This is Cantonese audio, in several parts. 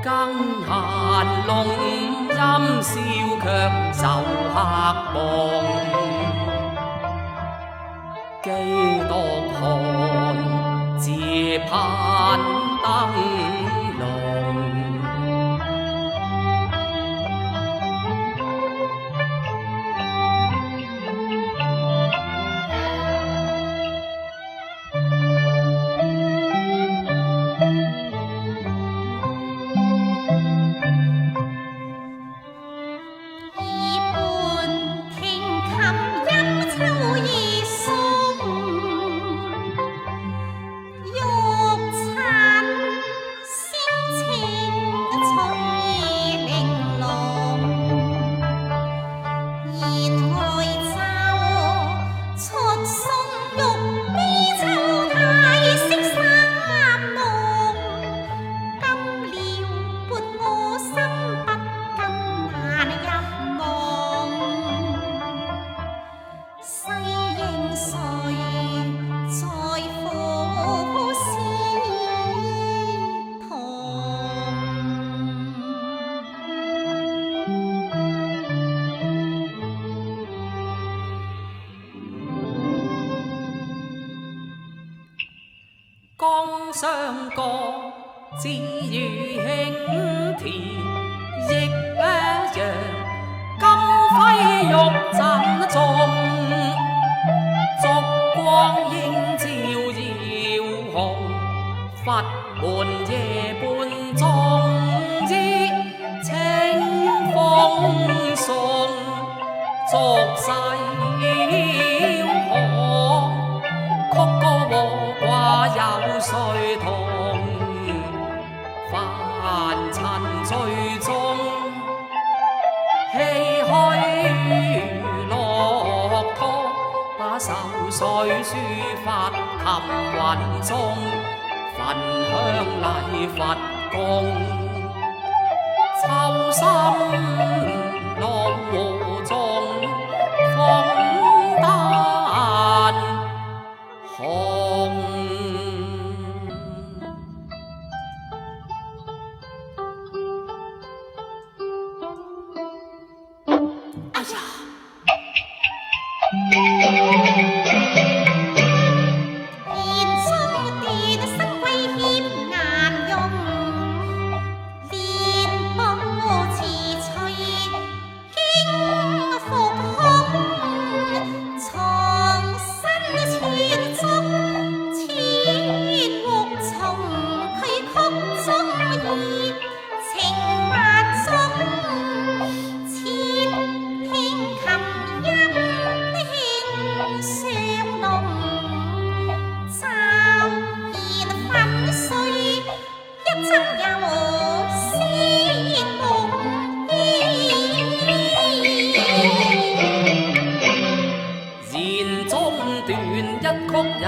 更閒弄陰笑卻就客望，幾多看自攀燈籠。江上歌自如輕田，亦一樣金輝玉盞中，燭光映照耀紅，佛門夜半鐘之清風送，俗世可曲歌和掛有誰同？凡塵最終唏噓落託，把愁緒抒發琴雲中，焚香禮佛供，秋心落湖中，風丹紅。哎呀！猶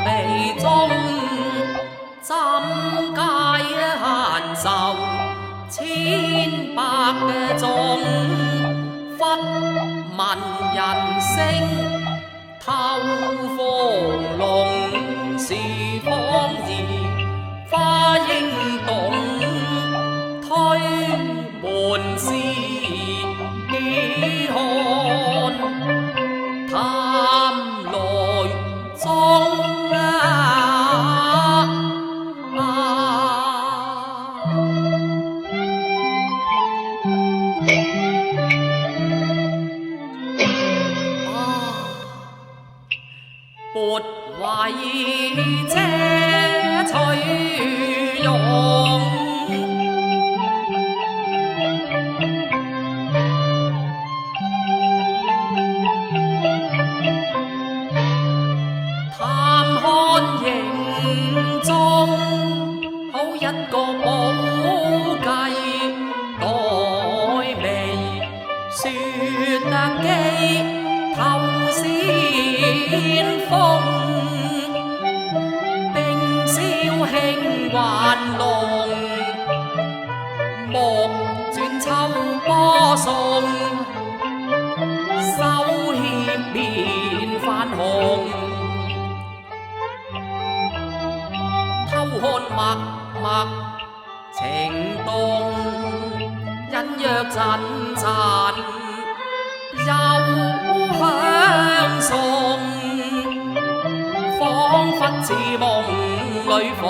未終，針街閒愁千百種，忽聞人聲透鳳籠，是芳兒花應動，推門視幾看，探來中撥為遮取用，探看營中好一個寶計，黛眉雪肌透鮮風，冰消輕幻龍，木轉秋波送，手協面泛紅，偷看默默情動隱約陣陣幽香送，彷彿似夢裏逢。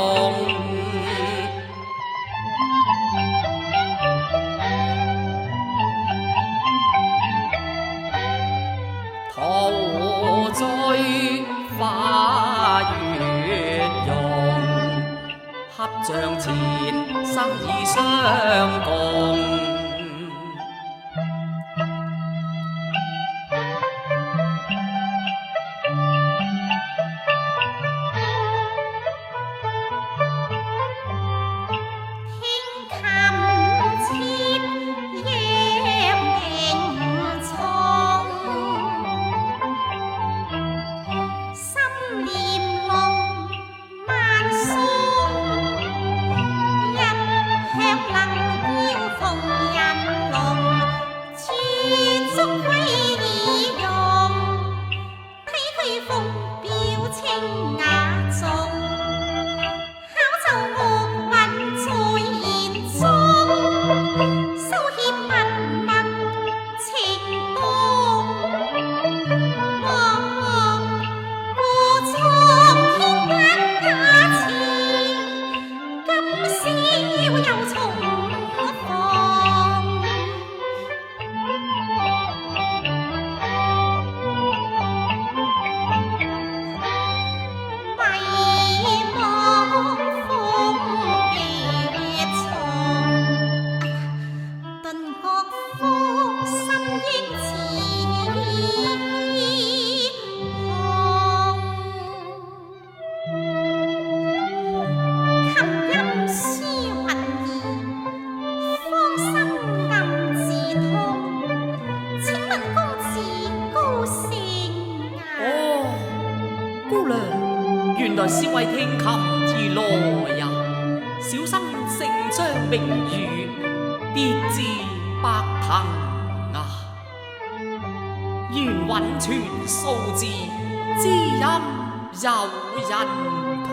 陶醉花月容，恰像前生已相共。原來是為聽琴而來呀！小生承將名譽跌至白藤啊！願韻傳數字，知音有人同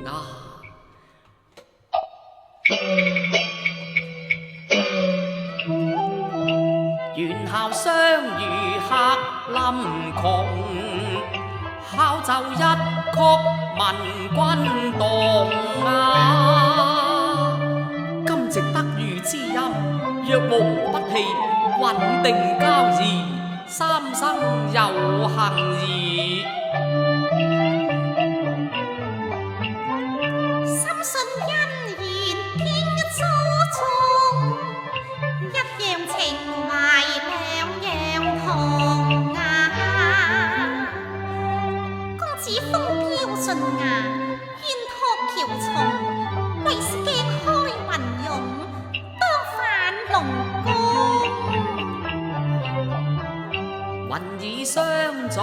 啊！元宵相遇客臨窮，敲奏一曲聞君動啊！今夕得遇知音，若無不棄，穩定交誼，三生有幸兒。深信姻緣天初衷，一樣情懷兩樣同啊！公子風飄順崖，願託橋從，為是鏡開雲湧，當返龍宮。雲已相聚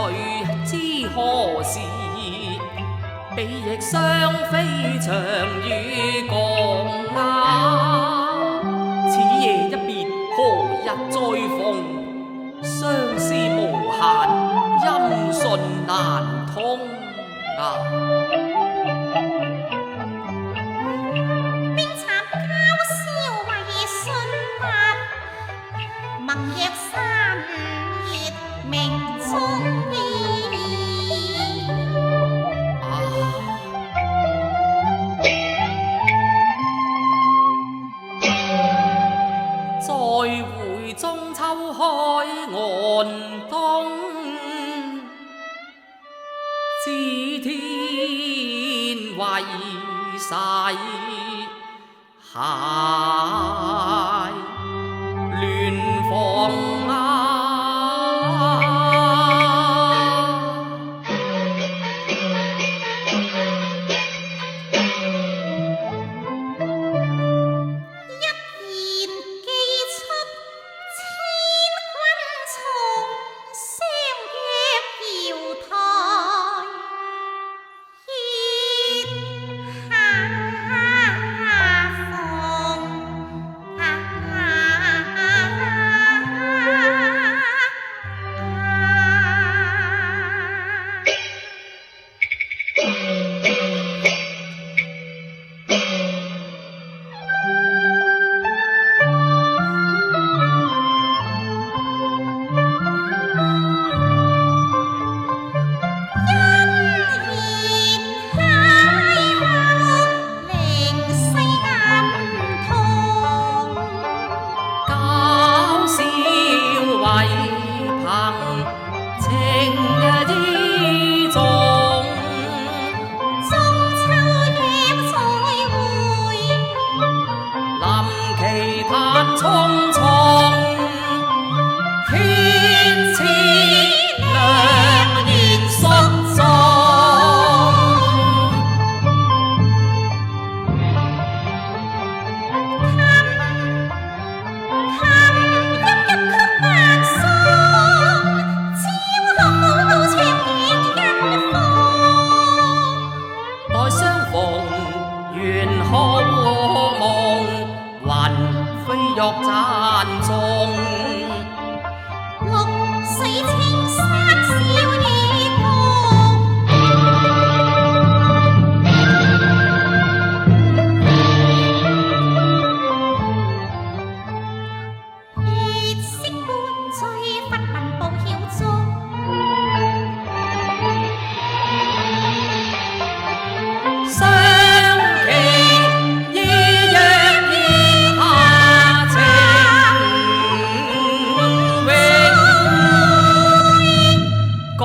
知何時？比翼雙飛長與共啊！此夜一別何日再逢？相思無限，音訊難通啊！冰蠶交宵為信物，盟約三月命中意。再會中秋開岸東，知天為誓偕聯防啊！草夢，還飛躍讚頌。綠水青山笑與共，月色伴醉，忽聞報曉鐘。相期依約月下情，永共。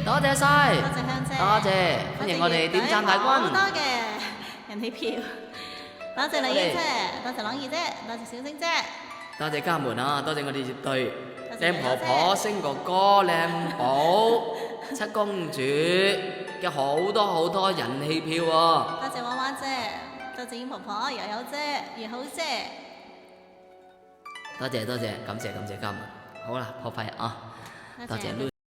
多謝晒，多謝香姐，多謝，歡迎我哋點讚大軍。好多嘅人氣票，多謝麗英姐，多謝朗兒姐，多謝小星姐，多謝家門啊，多謝我哋樂隊，多謝靚婆婆、星哥哥、靚寶、七公主嘅好多人氣票啊！多謝娃娃姐，多謝英婆婆、悠悠姐、月好姐，多謝，感謝家門。好啦，破費啊！多謝 Lulu。